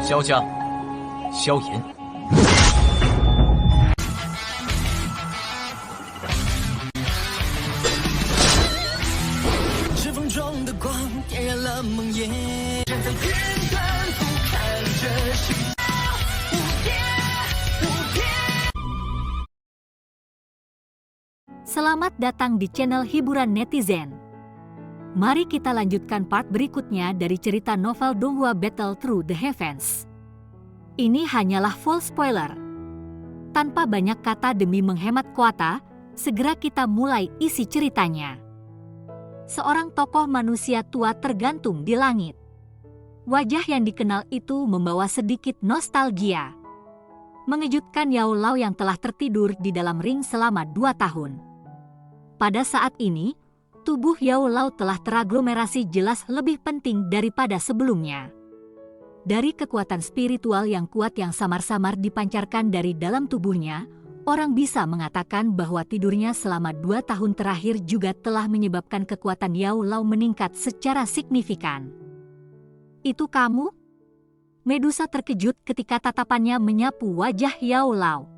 萧家，萧炎。指缝中的光点燃了梦魇，站在天端俯瞰着世界无边无边。 Selamat datang di channel hiburan netizen. Mari kita lanjutkan part berikutnya dari cerita novel Donghua Battle Through the Heavens. Ini hanyalah full spoiler. Tanpa banyak kata demi menghemat kuota, segera kita mulai isi ceritanya. Seorang tokoh manusia tua tergantung di langit. Wajah yang dikenal itu membawa sedikit nostalgia. Mengejutkan Yao Lao yang telah tertidur di dalam ring selama 2 tahun. Pada saat ini, tubuh Yao Lao telah teraglomerasi jelas lebih penting daripada sebelumnya. Dari kekuatan spiritual yang kuat yang samar-samar dipancarkan dari dalam tubuhnya, orang bisa mengatakan bahwa tidurnya selama 2 tahun terakhir juga telah menyebabkan kekuatan Yao Lao meningkat secara signifikan. Itu kamu? Medusa terkejut ketika tatapannya menyapu wajah Yao Lao.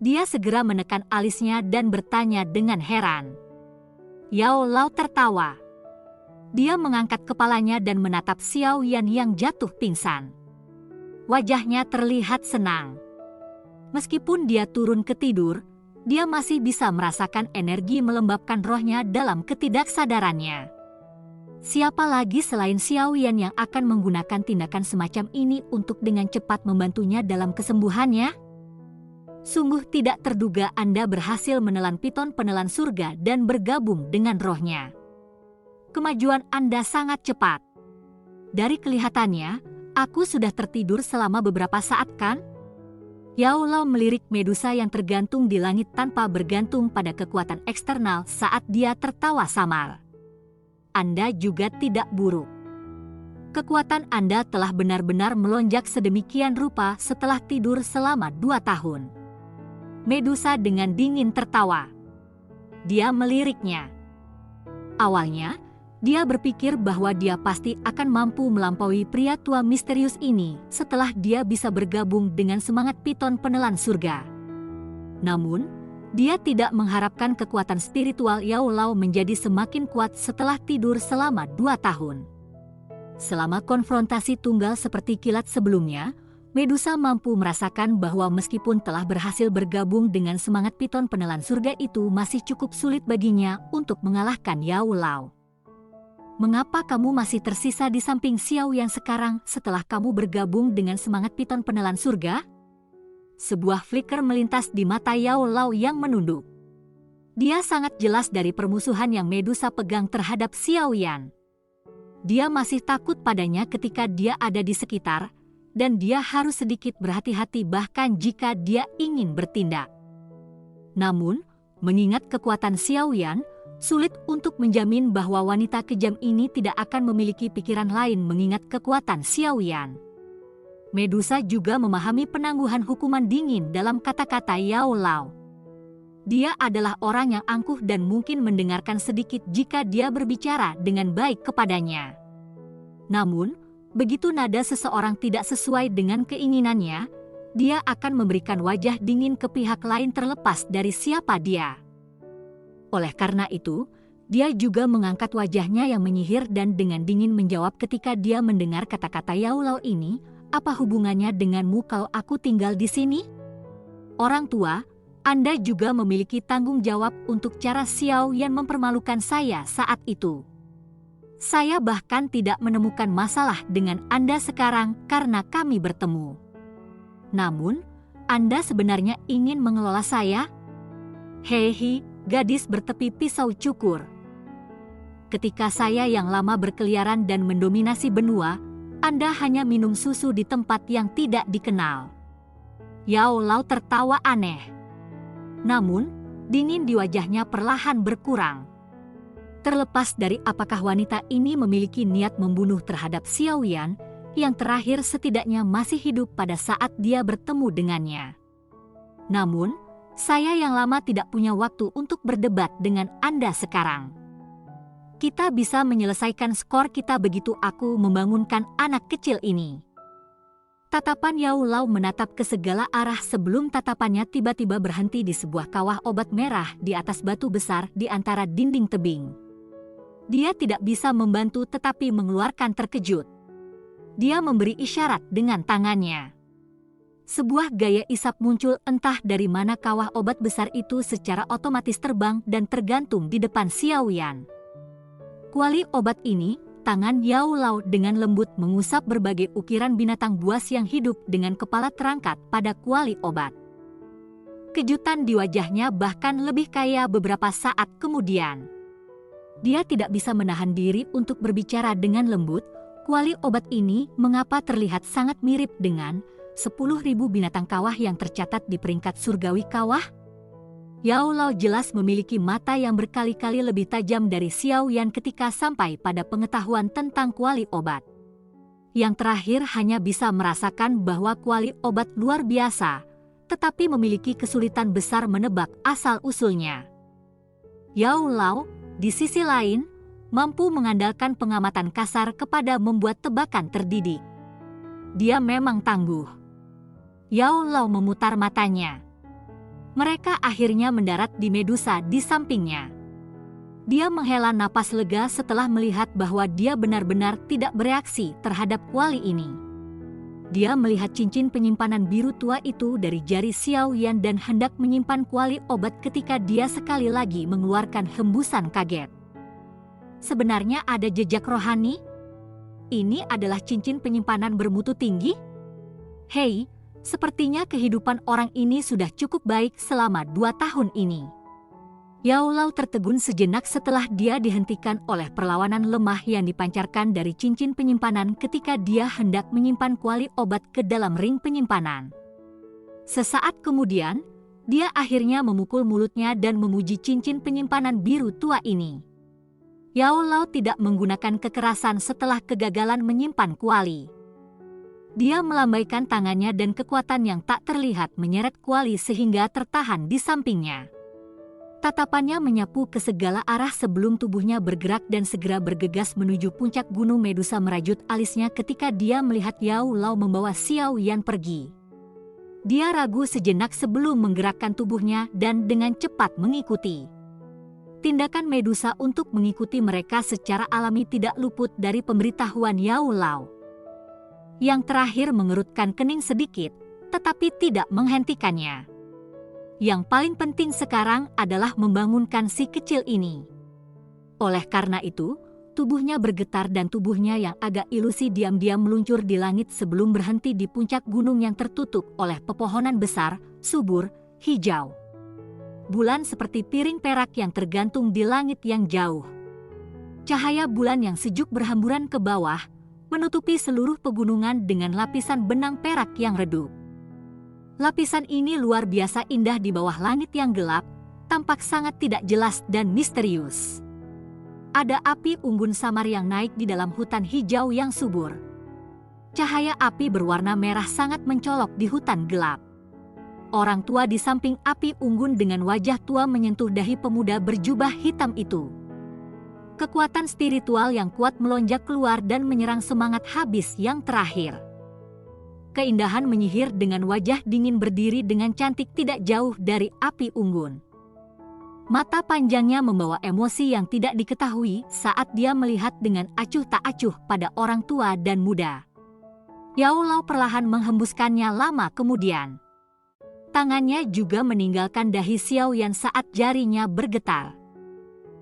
Dia segera menekan alisnya dan bertanya dengan heran. Yao Lao tertawa. Dia mengangkat kepalanya dan menatap Xiao Yan yang jatuh pingsan. Wajahnya terlihat senang. Meskipun dia turun ke tidur, dia masih bisa merasakan energi melembabkan rohnya dalam ketidaksadarannya. Siapa lagi selain Xiao Yan yang akan menggunakan tindakan semacam ini untuk dengan cepat membantunya dalam kesembuhannya? Sungguh tidak terduga Anda berhasil menelan piton penelan surga dan bergabung dengan rohnya. Kemajuan Anda sangat cepat. Dari kelihatannya, aku sudah tertidur selama beberapa saat kan? Yao Lao melirik Medusa yang tergantung di langit tanpa bergantung pada kekuatan eksternal saat dia tertawa samar. Anda juga tidak buruk. Kekuatan Anda telah benar-benar melonjak sedemikian rupa setelah tidur selama 2 tahun. Medusa dengan dingin tertawa. Dia meliriknya. Awalnya, dia berpikir bahwa dia pasti akan mampu melampaui pria tua misterius ini setelah dia bisa bergabung dengan semangat piton penelan surga. Namun, dia tidak mengharapkan kekuatan spiritual Yao Lao menjadi semakin kuat setelah tidur selama 2 tahun. Selama konfrontasi tunggal seperti kilat sebelumnya, Medusa mampu merasakan bahwa meskipun telah berhasil bergabung dengan semangat piton penelan surga itu masih cukup sulit baginya untuk mengalahkan Yao Lao. Mengapa kamu masih tersisa di samping Xiao yang sekarang setelah kamu bergabung dengan semangat piton penelan surga? Sebuah flicker melintas di mata Yao Lao yang menunduk. Dia sangat jelas dari permusuhan yang Medusa pegang terhadap Xiao Yan. Dia masih takut padanya ketika dia ada di sekitar, dan dia harus sedikit berhati-hati bahkan jika dia ingin bertindak. Namun, mengingat kekuatan Xiao Yan, sulit untuk menjamin bahwa wanita kejam ini tidak akan memiliki pikiran lain mengingat kekuatan Xiao Yan. Medusa juga memahami penangguhan hukuman dingin dalam kata-kata Yao Lao. Dia adalah orang yang angkuh dan mungkin mendengarkan sedikit jika dia berbicara dengan baik kepadanya. Namun, begitu nada seseorang tidak sesuai dengan keinginannya, dia akan memberikan wajah dingin ke pihak lain terlepas dari siapa dia. Oleh karena itu, dia juga mengangkat wajahnya yang menyihir dan dengan dingin menjawab ketika dia mendengar kata-kata Yao Lao ini, "Apa hubungannya denganmu kalau aku tinggal di sini?" Orang tua, Anda juga memiliki tanggung jawab untuk cara Xiao Yan mempermalukan saya saat itu. Saya bahkan tidak menemukan masalah dengan Anda sekarang karena kami bertemu. Namun, Anda sebenarnya ingin mengelola saya? Hehe, gadis bertepi pisau cukur. Ketika saya yang lama berkeliaran dan mendominasi benua, Anda hanya minum susu di tempat yang tidak dikenal. Yao Lao tertawa aneh. Namun, dingin di wajahnya perlahan berkurang. Terlepas dari apakah wanita ini memiliki niat membunuh terhadap Xiao Yan, yang terakhir setidaknya masih hidup pada saat dia bertemu dengannya. Namun, saya yang lama tidak punya waktu untuk berdebat dengan Anda sekarang. Kita bisa menyelesaikan skor kita begitu aku membangunkan anak kecil ini. Tatapan Yao Lao menatap ke segala arah sebelum tatapannya tiba-tiba berhenti di sebuah kawah obat merah di atas batu besar di antara dinding tebing. Dia tidak bisa membantu tetapi mengeluarkan terkejut. Dia memberi isyarat dengan tangannya. Sebuah gaya isap muncul entah dari mana kawah obat besar itu secara otomatis terbang dan tergantung di depan Xiaoyan. Kuali obat ini, tangan Yao Lao dengan lembut mengusap berbagai ukiran binatang buas yang hidup dengan kepala terangkat pada kuali obat. Kejutan di wajahnya bahkan lebih kaya beberapa saat kemudian. Dia tidak bisa menahan diri untuk berbicara dengan lembut. Kuali obat ini mengapa terlihat sangat mirip dengan 10.000 binatang kawah yang tercatat di peringkat surgawi kawah? Yao Lao jelas memiliki mata yang berkali-kali lebih tajam dari Xiaoyan ketika sampai pada pengetahuan tentang kuali obat. Yang terakhir hanya bisa merasakan bahwa kuali obat luar biasa, tetapi memiliki kesulitan besar menebak asal-usulnya. Yao Lao, di sisi lain, mampu mengandalkan pengamatan kasar kepada membuat tebakan terdidik. Dia memang tangguh. Yao Lao memutar matanya. Mereka akhirnya mendarat di Medusa di sampingnya. Dia menghela napas lega setelah melihat bahwa dia benar-benar tidak bereaksi terhadap kuali ini. Dia melihat cincin penyimpanan biru tua itu dari jari Xiaoyan dan hendak menyimpan kuali obat ketika dia sekali lagi mengeluarkan hembusan kaget. Sebenarnya ada jejak rohani? Ini adalah cincin penyimpanan bermutu tinggi? Hei, sepertinya kehidupan orang ini sudah cukup baik selama 2 tahun ini. Yao Lao tertegun sejenak setelah dia dihentikan oleh perlawanan lemah yang dipancarkan dari cincin penyimpanan ketika dia hendak menyimpan kuali obat ke dalam ring penyimpanan. Sesaat kemudian, dia akhirnya memukul mulutnya dan memuji cincin penyimpanan biru tua ini. Yao Lao tidak menggunakan kekerasan setelah kegagalan menyimpan kuali. Dia melambaikan tangannya dan kekuatan yang tak terlihat menyeret kuali sehingga tertahan di sampingnya. Tatapannya menyapu ke segala arah sebelum tubuhnya bergerak dan segera bergegas menuju puncak gunung Medusa merajut alisnya ketika dia melihat Yao Lao membawa Xiaoyan pergi. Dia ragu sejenak sebelum menggerakkan tubuhnya dan dengan cepat mengikuti. Tindakan Medusa untuk mengikuti mereka secara alami tidak luput dari pemberitahuan Yao Lao. Yang terakhir mengerutkan kening sedikit, tetapi tidak menghentikannya. Yang paling penting sekarang adalah membangunkan si kecil ini. Oleh karena itu, tubuhnya bergetar dan tubuhnya yang agak ilusi diam-diam meluncur di langit sebelum berhenti di puncak gunung yang tertutup oleh pepohonan besar, subur, hijau. Bulan seperti piring perak yang tergantung di langit yang jauh. Cahaya bulan yang sejuk berhamburan ke bawah, menutupi seluruh pegunungan dengan lapisan benang perak yang redup. Lapisan ini luar biasa indah di bawah langit yang gelap, tampak sangat tidak jelas dan misterius. Ada api unggun samar yang naik di dalam hutan hijau yang subur. Cahaya api berwarna merah sangat mencolok di hutan gelap. Orang tua di samping api unggun dengan wajah tua menyentuh dahi pemuda berjubah hitam itu. Kekuatan spiritual yang kuat melonjak keluar dan menyerang semangat habis yang terakhir. Keindahan menyihir dengan wajah dingin berdiri dengan cantik tidak jauh dari api unggun. Mata panjangnya membawa emosi yang tidak diketahui saat dia melihat dengan acuh tak acuh pada orang tua dan muda. Yao Lao perlahan menghembuskannya lama kemudian. Tangannya juga meninggalkan dahi Xiaoyan saat jarinya bergetar.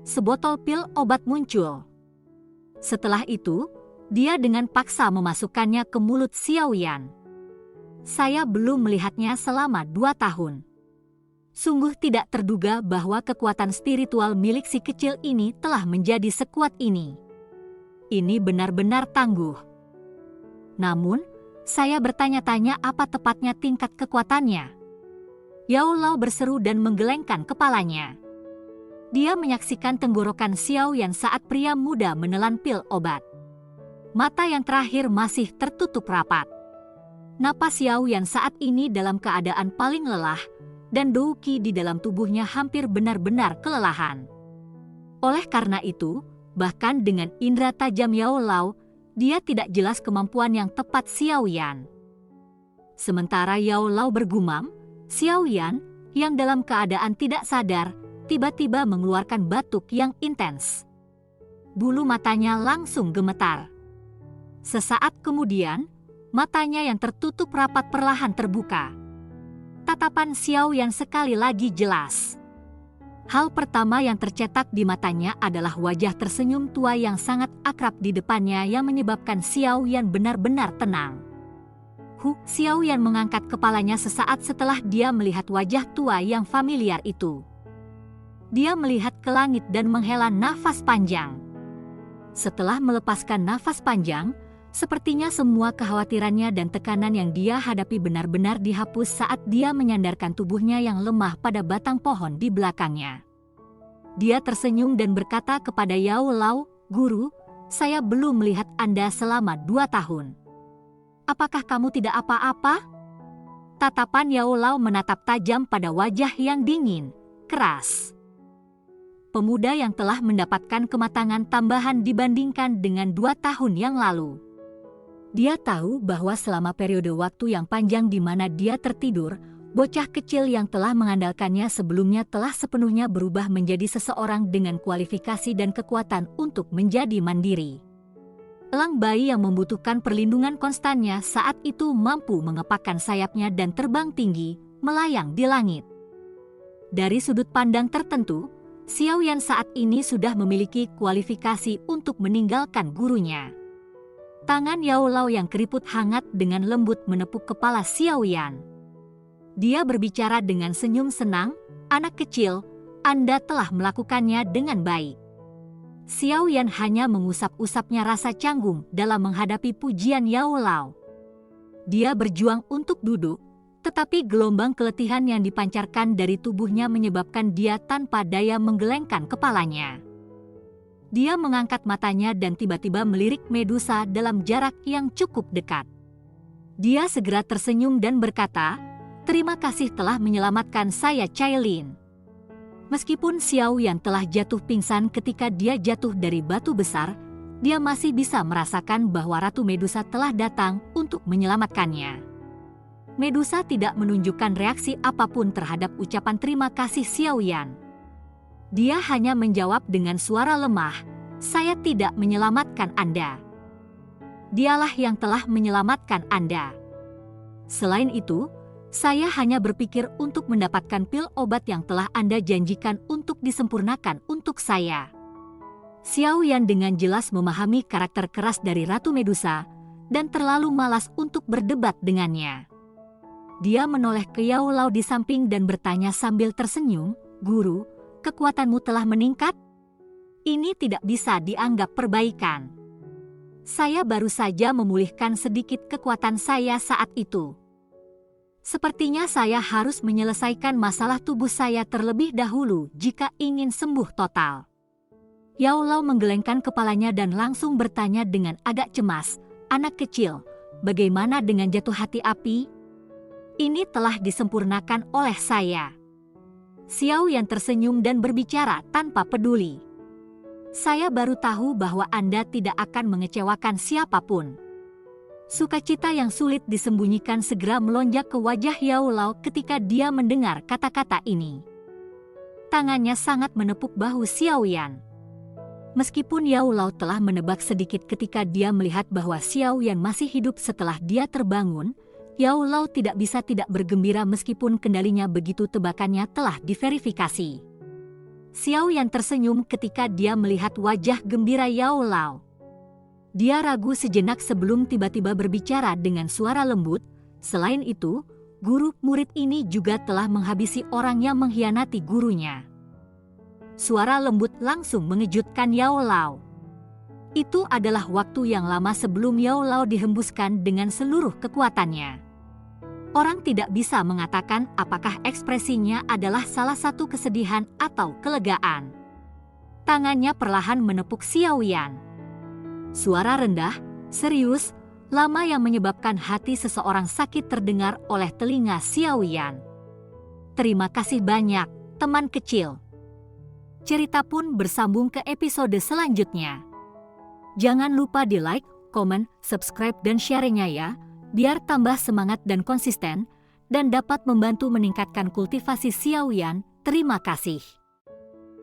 Sebotol pil obat muncul. Setelah itu, dia dengan paksa memasukkannya ke mulut Xiaoyan. Saya belum melihatnya selama 2 tahun. Sungguh tidak terduga bahwa kekuatan spiritual milik si kecil ini telah menjadi sekuat ini. Ini benar-benar tangguh. Namun, saya bertanya-tanya apa tepatnya tingkat kekuatannya. Yao Lao berseru dan menggelengkan kepalanya. Dia menyaksikan tenggorokan Xiaoyan saat pria muda menelan pil obat. Mata yang terakhir masih tertutup rapat. Napas Xiaoyan saat ini dalam keadaan paling lelah, dan douqi di dalam tubuhnya hampir benar-benar kelelahan. Oleh karena itu, bahkan dengan indera tajam Yao Lao, dia tidak jelas kemampuan yang tepat Xiaoyan. Sementara Yao Lao bergumam, Xiao Yan, yang dalam keadaan tidak sadar, tiba-tiba mengeluarkan batuk yang intens. Bulu matanya langsung gemetar. Sesaat kemudian, matanya yang tertutup rapat perlahan terbuka. Tatapan Xiao Yan sekali lagi jelas. Hal pertama yang tercetak di matanya adalah wajah tersenyum tua yang sangat akrab di depannya yang menyebabkan Xiao Yan benar-benar tenang. Xiao Yan mengangkat kepalanya sesaat setelah dia melihat wajah tua yang familiar itu. Dia melihat ke langit dan menghela nafas panjang. Setelah melepaskan nafas panjang, sepertinya semua kekhawatirannya dan tekanan yang dia hadapi benar-benar dihapus saat dia menyandarkan tubuhnya yang lemah pada batang pohon di belakangnya. Dia tersenyum dan berkata kepada Yao Lao, "Guru, saya belum melihat Anda selama 2 tahun. Apakah kamu tidak apa-apa?" Tatapan Yao Lao menatap tajam pada wajah yang dingin, keras. Pemuda yang telah mendapatkan kematangan tambahan dibandingkan dengan 2 tahun yang lalu. Dia tahu bahwa selama periode waktu yang panjang di mana dia tertidur, bocah kecil yang telah mengandalkannya sebelumnya telah sepenuhnya berubah menjadi seseorang dengan kualifikasi dan kekuatan untuk menjadi mandiri. Elang bayi yang membutuhkan perlindungan konstannya saat itu mampu mengepakkan sayapnya dan terbang tinggi, melayang di langit. Dari sudut pandang tertentu, Xiao Yan saat ini sudah memiliki kualifikasi untuk meninggalkan gurunya. Tangan Yao Lao yang keriput hangat dengan lembut menepuk kepala Xiao Yan. Dia berbicara dengan senyum senang, "Anak kecil, Anda telah melakukannya dengan baik." Xiao Yan hanya mengusap-usapnya rasa canggung dalam menghadapi pujian Yao Lao. Dia berjuang untuk duduk, tetapi gelombang keletihan yang dipancarkan dari tubuhnya menyebabkan dia tanpa daya menggelengkan kepalanya. Dia mengangkat matanya dan tiba-tiba melirik Medusa dalam jarak yang cukup dekat. Dia segera tersenyum dan berkata, "Terima kasih telah menyelamatkan saya, Cailin." Meskipun Xiao Yan telah jatuh pingsan ketika dia jatuh dari batu besar, dia masih bisa merasakan bahwa Ratu Medusa telah datang untuk menyelamatkannya. Medusa tidak menunjukkan reaksi apapun terhadap ucapan terima kasih Xiao Yan. Dia hanya menjawab dengan suara lemah, "Saya tidak menyelamatkan Anda. Dialah yang telah menyelamatkan Anda. Selain itu, saya hanya berpikir untuk mendapatkan pil obat yang telah Anda janjikan untuk disempurnakan untuk saya." Xiao Yan dengan jelas memahami karakter keras dari Ratu Medusa dan terlalu malas untuk berdebat dengannya. Dia menoleh ke Yao Lao di samping dan bertanya sambil tersenyum, "Guru, kekuatanmu telah meningkat? Ini tidak bisa dianggap perbaikan. Saya baru saja memulihkan sedikit kekuatan saya saat itu. Sepertinya saya harus menyelesaikan masalah tubuh saya terlebih dahulu jika ingin sembuh total." Yao Lao menggelengkan kepalanya dan langsung bertanya dengan agak cemas, "Anak kecil, bagaimana dengan jatuh hati api? Ini telah disempurnakan oleh saya." Xiao Yan tersenyum dan berbicara tanpa peduli. "Saya baru tahu bahwa Anda tidak akan mengecewakan siapapun." Sukacita yang sulit disembunyikan segera melonjak ke wajah Yao Lao ketika dia mendengar kata-kata ini. Tangannya sangat menepuk bahu Xiao Yan. Meskipun Yao Lao telah menebak sedikit ketika dia melihat bahwa Xiao Yan masih hidup setelah dia terbangun, Yao Lao tidak bisa tidak bergembira meskipun kendalinya begitu tebakannya telah diverifikasi. Xiao Yan tersenyum ketika dia melihat wajah gembira Yao Lao. Dia ragu sejenak sebelum tiba-tiba berbicara dengan suara lembut, "Selain itu, guru murid ini juga telah menghabisi orang yang mengkhianati gurunya." Suara lembut langsung mengejutkan Yao Lao. Itu adalah waktu yang lama sebelum Yao Lao dihembuskan dengan seluruh kekuatannya. Orang tidak bisa mengatakan apakah ekspresinya adalah salah satu kesedihan atau kelegaan. Tangannya perlahan menepuk Xiao Yan. Suara rendah, serius, lama yang menyebabkan hati seseorang sakit terdengar oleh telinga Xiao Yan. "Terima kasih banyak, teman kecil." Cerita pun bersambung ke episode selanjutnya. Jangan lupa di like, komen, subscribe dan share-nya ya. biar tambah semangat dan konsisten, dan dapat membantu meningkatkan kultivasi Xiaoyan. Terima kasih.